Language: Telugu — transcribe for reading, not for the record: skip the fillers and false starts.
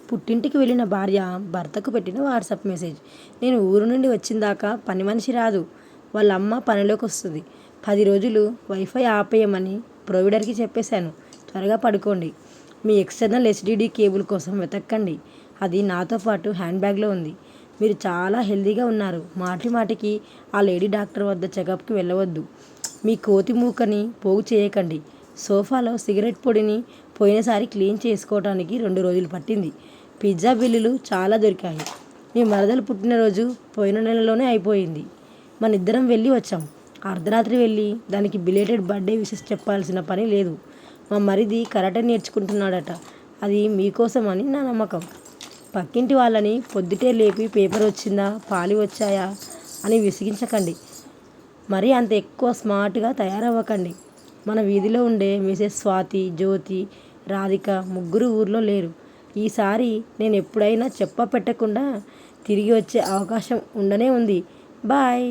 పుట్టింటికి వెళ్ళిన భార్య భర్తకు పెట్టిన వాట్సాప్ మెసేజ్. నేను ఊరు నుండి వచ్చిందాకా పని మనిషి రాదు. వాళ్ళ అమ్మ పనిలోకి వస్తుంది. 10 రోజులు వైఫై ఆపేయమని ప్రొవైడర్కి చెప్పేశాను. త్వరగా పడుకోండి. మీ ఎక్స్టర్నల్ హెచ్డిడి కేబుల్ కోసం వెతక్కండి. అది నాతో పాటు హ్యాండ్ బ్యాగ్లో ఉంది. మీరు చాలా హెల్దీగా ఉన్నారు. మాటి మాటికి ఆ లేడీ డాక్టర్ వద్ద చెకప్కి వెళ్ళవద్దు. మీ కోతి మూకని పోగు చేయకండి. సోఫాలో సిగరెట్ పొడిని పోయినసారి క్లీన్ చేసుకోవడానికి 2 రోజులు పట్టింది. పిజ్జా బిల్లులు చాలా దొరికాయి. మీ మరదలు పుట్టినరోజు పోయిన నెలలోనే అయిపోయింది. మనిద్దరం వెళ్ళి వచ్చాం. అర్ధరాత్రి వెళ్ళి దానికి బిలేటెడ్ బర్త్డే విషెస్ చెప్పాల్సిన పని లేదు. మా మరిది కరాటే నేర్చుకుంటున్నాడట. అది మీకోసమని నా నమ్మకం. పక్కింటి వాళ్ళని పొద్దుటే లేపి పేపర్ వచ్చిందా, పాలు వచ్చాయా అని విసిగించకండి. మరీ అంత ఎక్కువ స్మార్ట్గా తయారవ్వకండి. మన వీధిలో ఉండే మిసెస్ స్వాతి, జ్యోతి, రాధిక ముగ్గురు ఊర్లో లేరు. ఈసారి నేను ఎప్పుడైనా చెప్ప పెట్టకుండా తిరిగి వచ్చే అవకాశం ఉండనే ఉంది. బాయ్.